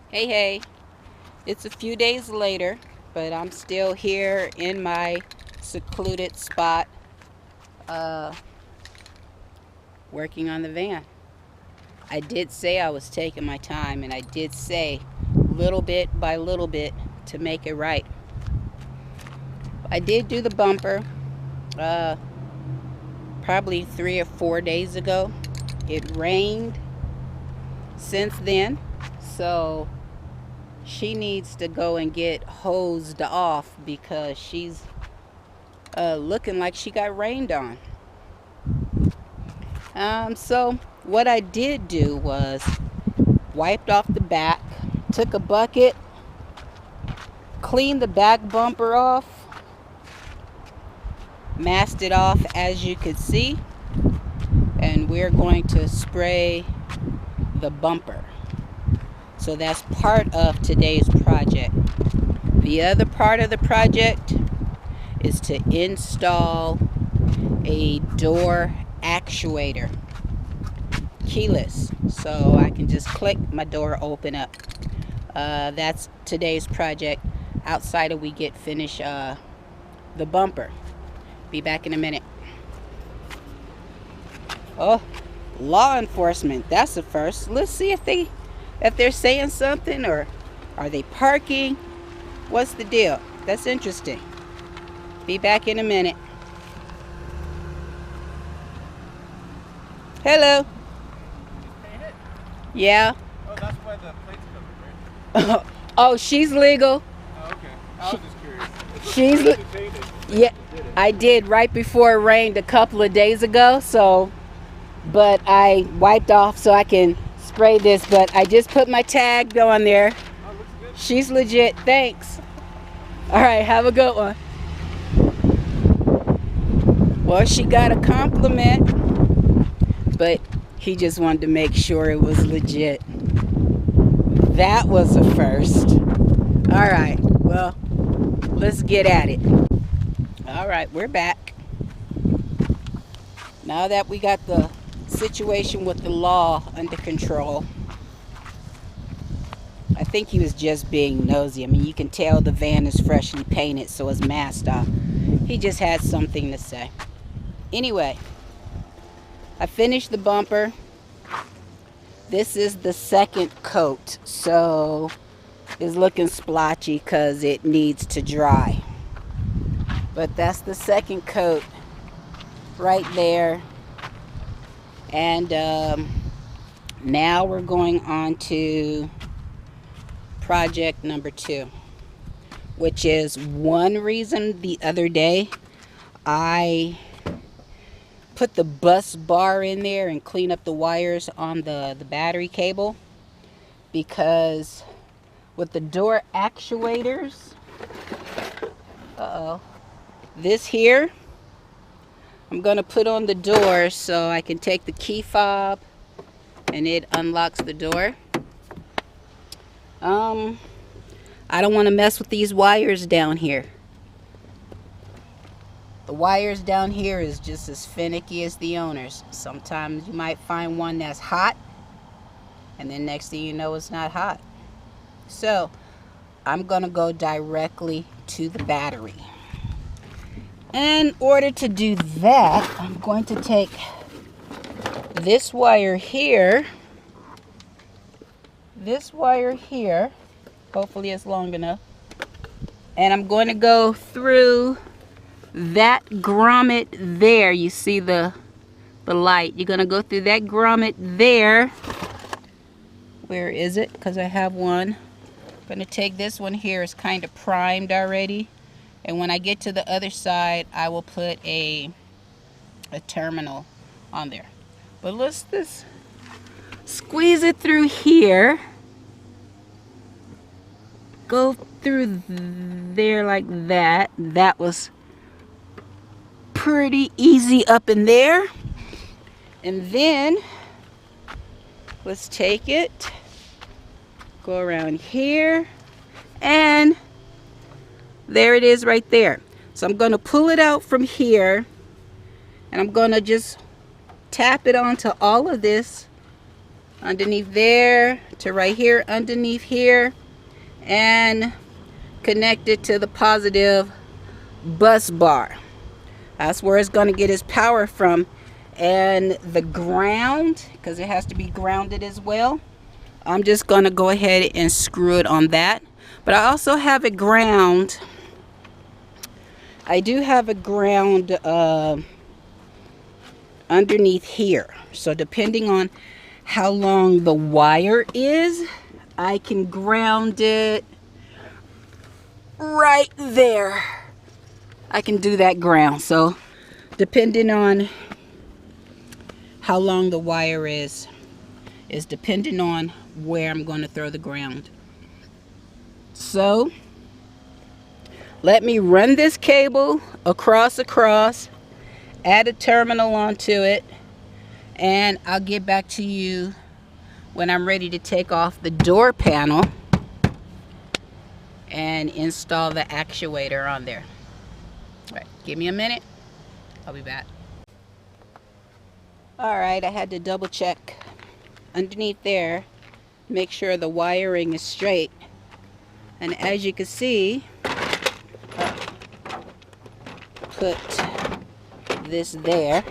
Hey, it's a few days later, but I'm still here in my secluded spot, uh, working on the van. I did say I was taking my time, and I did say little bit by little bit to make it right. I did do the bumper uh, probably 3 or 4 days ago. It rained since then, so she needs to go and get hosed off because she's looking like she got rained on. So what I did do was wiped off the back, took a bucket, cleaned the back bumper off, masked it off as you could see, and we're going to spray the bumper. So that's part of today's project. The other part of the project is to install a door actuator, keyless, so I can just click, my door open up. That's today's project outside of we get finished the bumper. Be back in a minute. Oh, law enforcement, that's the first. Let's see if they're saying something, or are they parking? What's the deal? That's interesting. Be back in a minute. Hello. Yeah. Oh, that's why the plate's covered, right? Oh, she's legal. Oh, okay. I was just curious. She's yeah, I did right before it rained a couple of days ago, so but I wiped off so I can spray this, but I just put my tag on there. Oh, looks good. She's legit. Thanks. All right, have a good one. Well, she got a compliment, but he just wanted to make sure it was legit. That was a first. All right, well, let's get at it. All right, we're back. Now that we got the situation with the law under control, I think he was just being nosy. I mean, you can tell the van is freshly painted, so it's masked off. He just had something to say. Anyway, I finished the bumper. This is the second coat, so it's looking splotchy because it needs to dry. But that's the second coat right there. And now we're going on to project number 2, which is one reason the other day I put the bus bar in there and clean up the wires on the battery cable, because with the door actuators, this here, I'm gonna put on the door so I can take the key fob and it unlocks the door. I don't want to mess with these wires down here. The wires down here is just as finicky as the owners. Sometimes you might find one that's hot, and then next thing you know, it's not hot. So I'm gonna go directly to the battery. In order to do that, I'm going to take this wire here, hopefully it's long enough, and I'm going to go through that grommet there. You see the light. You're going to go through that grommet there. Where is it? Because I have one. I'm going to take this one here. It's kind of primed already. And when I get to the other side, I will put a terminal on there. But let's just squeeze it through here. Go through there like that. That was pretty easy up in there. And then let's take it, go around here, and there it is right there. So I'm going to pull it out from here, and I'm going to just tap it onto all of this underneath there to right here, underneath here, and connect it to the positive bus bar. That's where it's going to get its power from. And the ground, because it has to be grounded as well, I'm just going to go ahead and screw it on that. But I also have a ground. I do have a ground underneath here. So depending on how long the wire is, I can ground it right there. I can do that ground. So depending on how long the wire is depending on where I'm going to throw the ground. So let me run this cable across, add a terminal onto it, and I'll get back to you when I'm ready to take off the door panel and install the actuator on there. All right, give me a minute. I'll be back. All right, I had to double check underneath there, make sure the wiring is straight. And as you can see, put this there.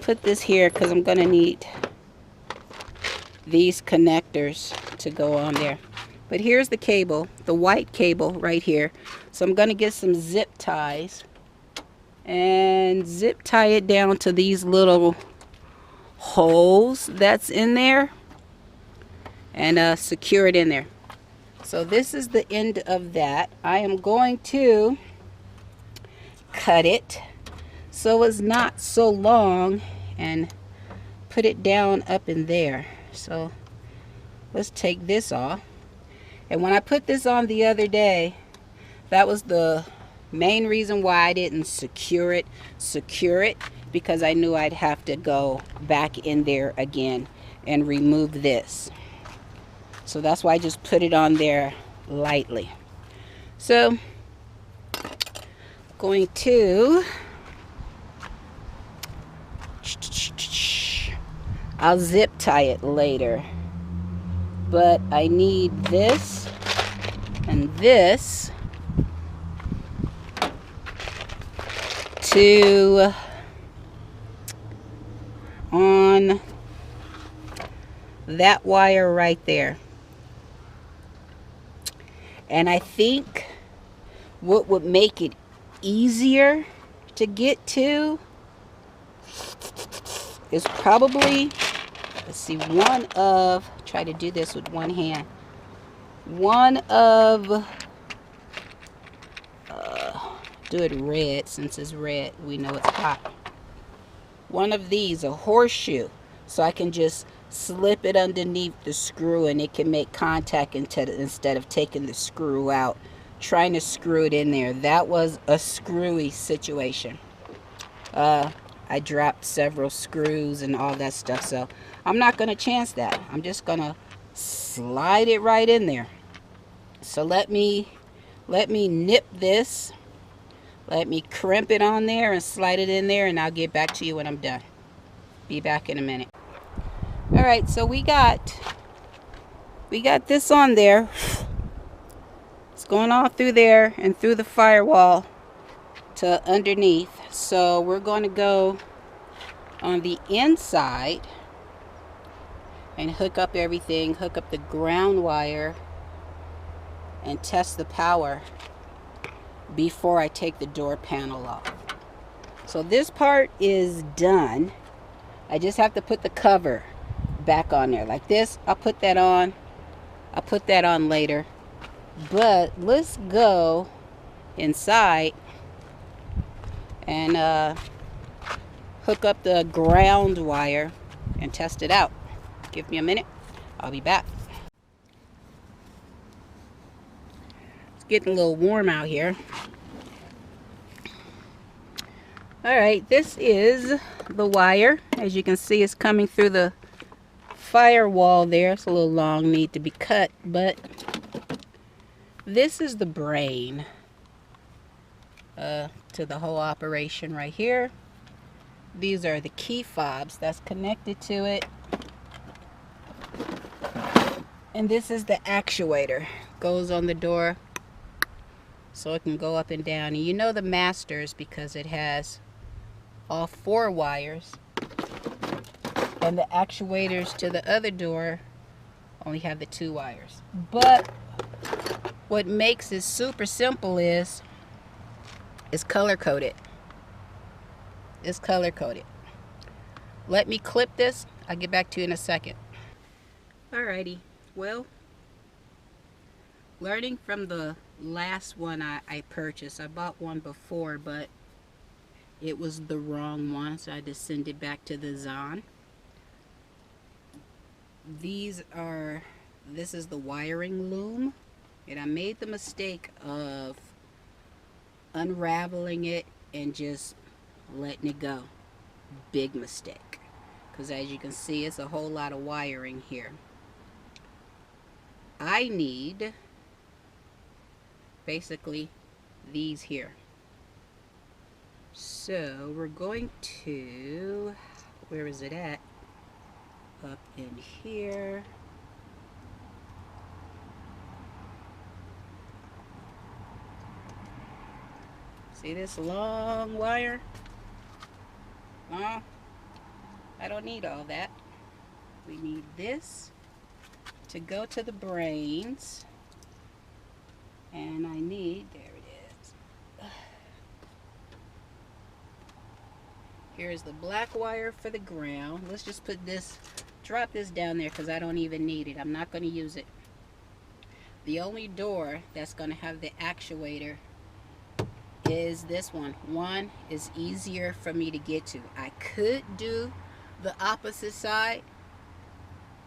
Put this here because I'm gonna need these connectors to go on there. But here's the cable, the white cable right here. So I'm gonna get some zip ties and zip tie it down to these little holes that's in there and secure it in there. So this is the end of that. I am going to cut it so it's not so long and put it down up in there. So let's take this off. And when I put this on the other day, that was the main reason why I didn't secure it, because I knew I'd have to go back in there again and remove this. So that's why I just put it on there lightly. So going to, I'll zip tie it later, but I need this and this to on that wire right there. And I think what would make it easier to get to is probably, let's see, try to do this with one hand. Do it red, since it's red, we know it's hot. One of these, a horseshoe, so I can just slip it underneath the screw and it can make contact instead of taking the screw out, trying to screw it in there. That was a screwy situation. I dropped several screws and all that stuff, so I'm not going to chance that. I'm just going to slide it right in there. So let me nip this. Let me crimp it on there and slide it in there, and I'll get back to you when I'm done. Be back in a minute. All right, so we got this on there. It's going all through there and through the firewall to underneath. So we're going to go on the inside and hook up everything, hook up the ground wire and test the power before I take the door panel off. So this part is done. I just have to put the cover back on there like this. I'll put that on later. But let's go inside and hook up the ground wire and test it out. Give me a minute. I'll be back. It's getting a little warm out here. Alright, this is the wire. As you can see, it's coming through the firewall there. It's a little long, need to be cut, but this is the brain to the whole operation right here. These are the key fobs that's connected to it. And this is the actuator. Goes on the door so it can go up and down. And you know the Masters because it has all 4 wires. And the actuators to the other door only have the 2 wires. But what makes it super simple is it's color coded. It's color coded. Let me clip this. I'll get back to you in a second. Alrighty. Well, learning from the last one I purchased. I bought one before, but it was the wrong one, so I had to send it back to the Zon. This is the wiring loom, and I made the mistake of unraveling it and just letting it go. Big mistake, because as you can see, it's a whole lot of wiring here. I need basically these here. So we're going to, where is it at? Up in here. See this long wire? Well, I don't need all that. We need this to go to the brains. And I need, there it is. Here's the black wire for the ground. Let's just put this, drop this down there because I don't even need it. I'm not going to use it. The only door that's going to have the actuator is this one. One is easier for me to get to. I could do the opposite side,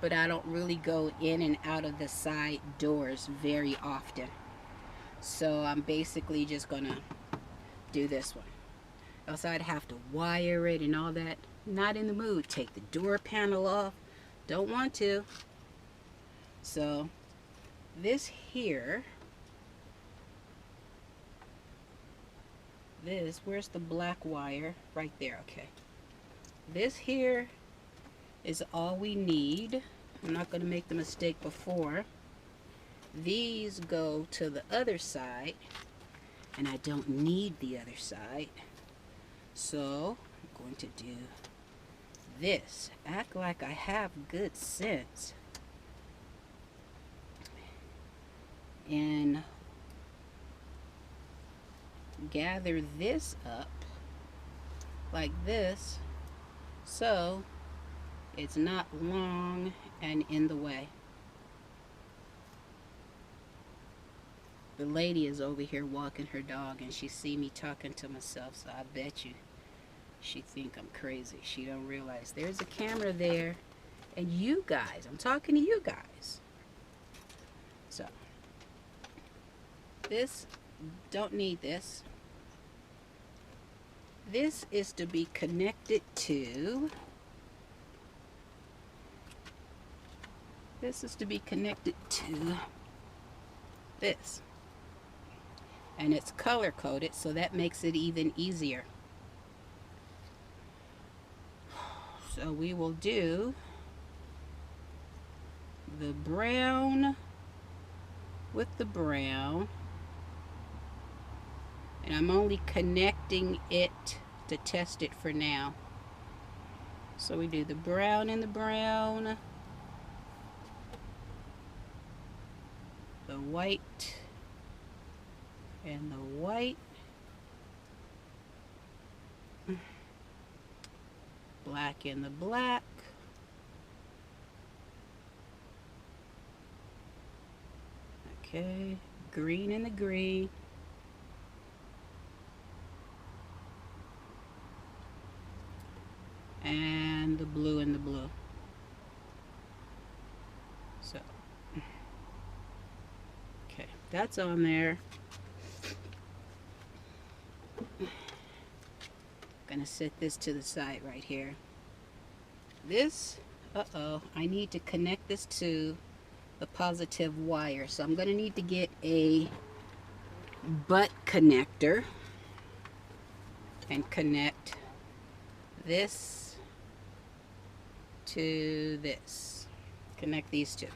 but I don't really go in and out of the side doors very often. So I'm basically just gonna do this one. Else I'd have to wire it and all that. Not in the mood. Take the door panel off. Don't want to. So this here, where's the black wire? Right there, okay. This here is all we need. I'm not gonna make the mistake before. These go to the other side, and I don't need the other side. So I'm going to do this. Act like I have good sense. And gather this up like this so it's not long and in the way. The lady is over here walking her dog and she see me talking to myself, so I bet you she think I'm crazy. She don't realize there's a camera there and you guys, I'm talking to you guys. So this, don't need this. This is to be connected to, this and it's color coded, so that makes it even easier. So we will do the brown with the brown, and I'm only connecting it to test it for now. So we do the brown and the brown, the white and the white, black and the black, okay, green and the green, and the blue and the blue. So okay, that's on there. Gonna set this to the side right here. This, I need to connect this to the positive wire, so I'm gonna need to get a butt connector and connect this to this. Connect these two.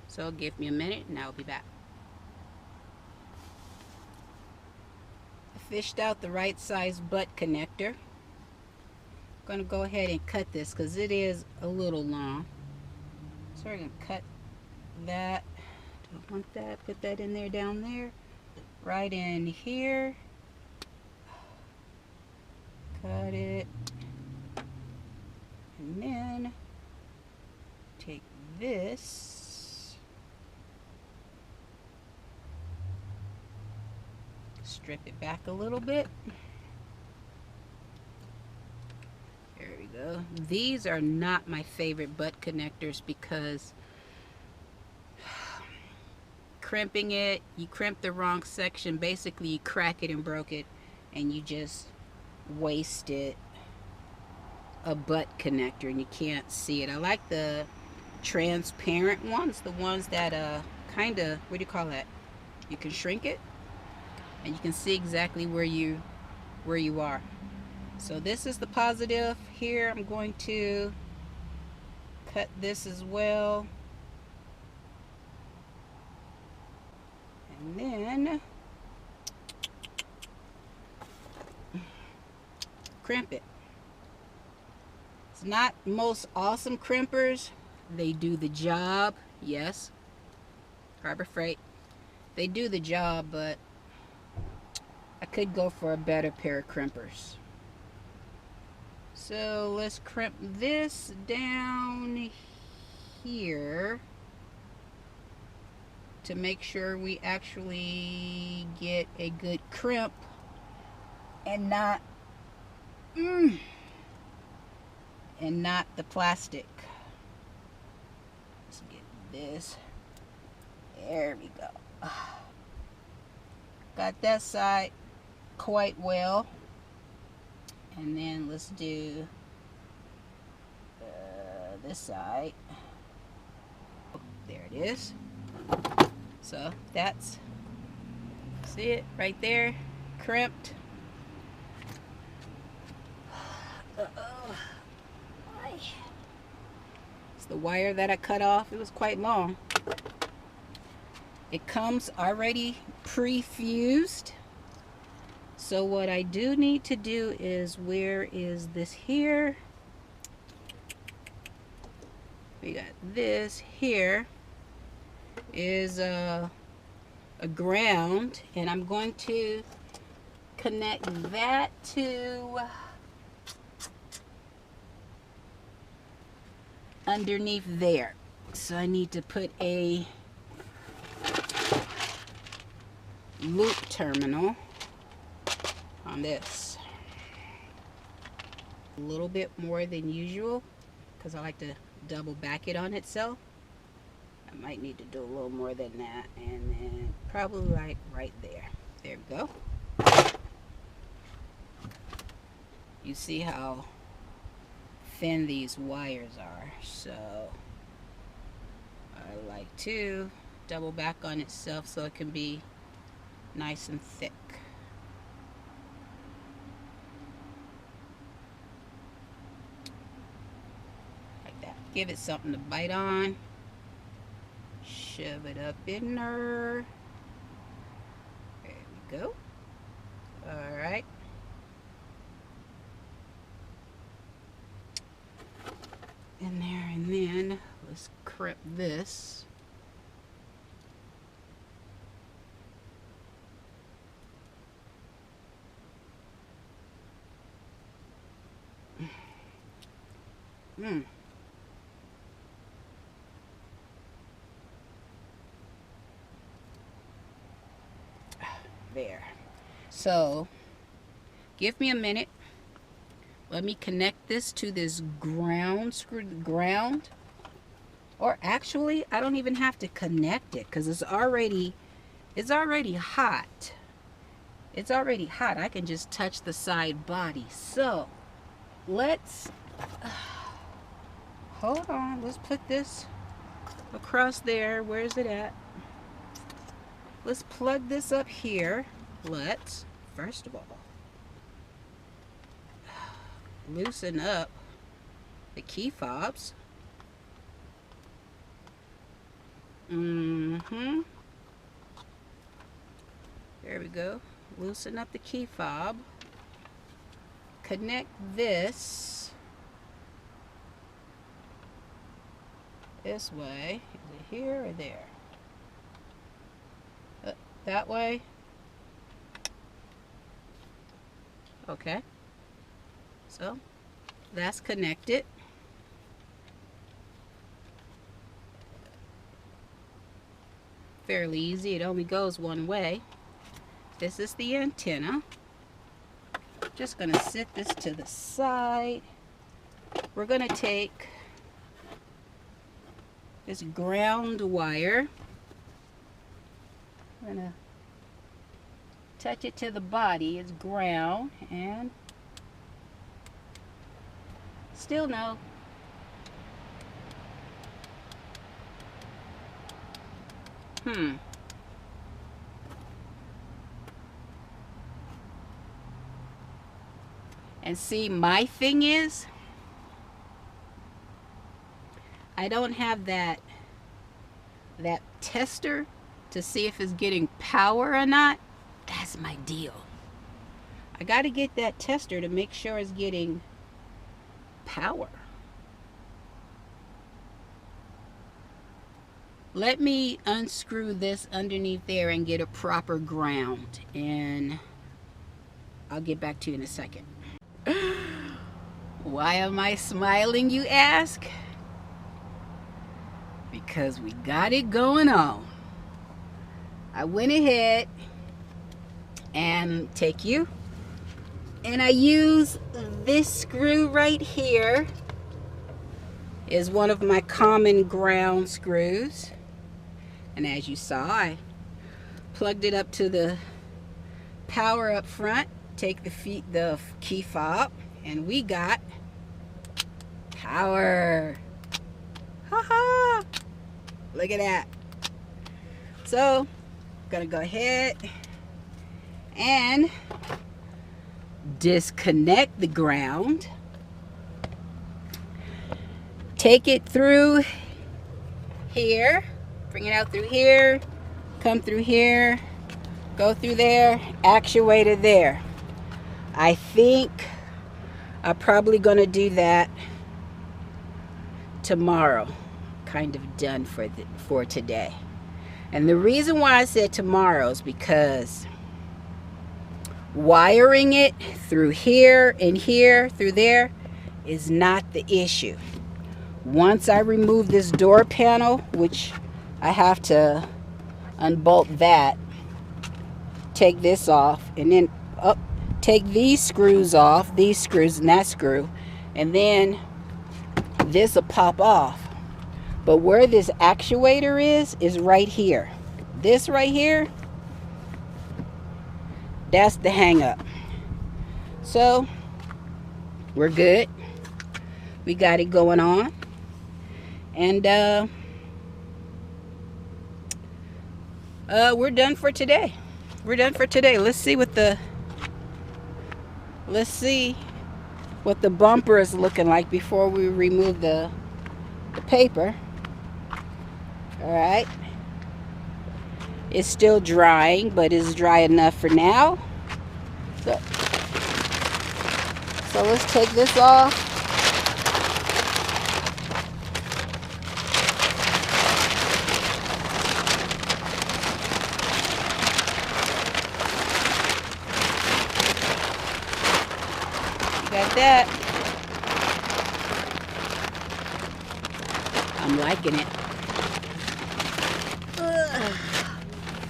So give me a minute and I'll be back. I fished out the right size butt connector. I'm going to go ahead and cut this because it is a little long. So we're going to cut that. Don't want that. Put that in there, down there. Right in here. Cut it. And then take this. Strip it back a little bit. There we go. These are not my favorite butt connectors because crimping it, you crimp the wrong section, basically you crack it and broke it, and you just wasted a butt connector and you can't see it. I like the transparent ones, the ones that kind of, what do you call that? You can shrink it and you can see exactly where you are. So this is the positive. Here I'm going to cut this as well. And then crimp it. It's not most awesome crimpers. They do the job. Yes. Harbor Freight. They do the job, but I could go for a better pair of crimpers. So let's crimp this down here to make sure we actually get a good crimp and not the plastic. Let's get this. There we go. Got that side quite well. And then let's do this side. There it is. So that's, see it right there, crimped. It's the wire that I cut off. It was quite long. It comes already pre-fused. So what I do need to do is, where is this here? We got this here is a ground, and I'm going to connect that to underneath there. So I need to put a loop terminal on this. A little bit more than usual because I like to double back it on itself. I might need to do a little more than that, and then probably like right there. There we go. You see how thin these wires are, so I like to double back on itself so it can be nice and thick. Like that. Give it something to bite on. Shove it up in there. There we go. Alright. In there, and then let's crimp this. There. So give me a minute. Let me connect this to this ground, or actually I don't even have to connect it because it's already hot. It's already hot. I can just touch the side body. So let's hold on. Let's put this across there. Where's it at? Let's plug this up here. Let's, first of all, loosen up the key fobs. There we go. Loosen up the key fob. Connect this way. Is it here or there? That way. Okay. So that's connected. Fairly easy. It only goes one way. This is the antenna. Just gonna set this to the side. We're gonna take this ground wire. We're gonna touch it to the body. It's ground, and still no. And see, my thing is, I don't have that tester to see if it's getting power or not. That's my deal. I got to get that tester to make sure it's getting power. Let me unscrew this underneath there and get a proper ground, and I'll get back to you in a second. Why am I smiling, you ask? Because we got it going on. I went ahead and I use this screw right here. Is one of my common ground screws, and as you saw, I plugged it up to the power up front. Take the key fob, and we got power. Haha! Look at that. So, gonna go ahead and disconnect the ground. Take it through here, bring it out through here, come through here, go through there, actuator there. I think I'm probably gonna do that tomorrow. Kind of done for today. And the reason why I said tomorrow is because wiring it through here and here, through there, is not the issue. Once I remove this door panel, which I have to unbolt that, take this off, and then take these screws off, these screws and that screw, and then this will pop off. But where this actuator is right here. This right here, that's the hang up. So we're good. We got it going on. And we're done for today. We're done for today. Let's see what the bumper is looking like before we remove the paper. All right. It's still drying, but it's dry enough for now. So let's take this off. Got that. I'm liking it.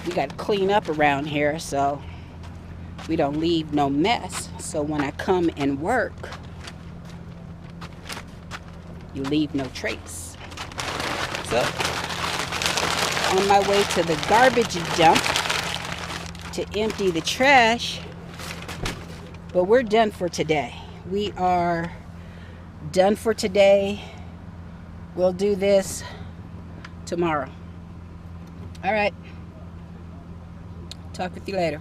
We got to clean up around here so we don't leave no mess. So when I come and work, you leave no trace. So on my way to the garbage dump to empty the trash, but we're done for today. We are done for today. We'll do this tomorrow. All right. Talk with you later.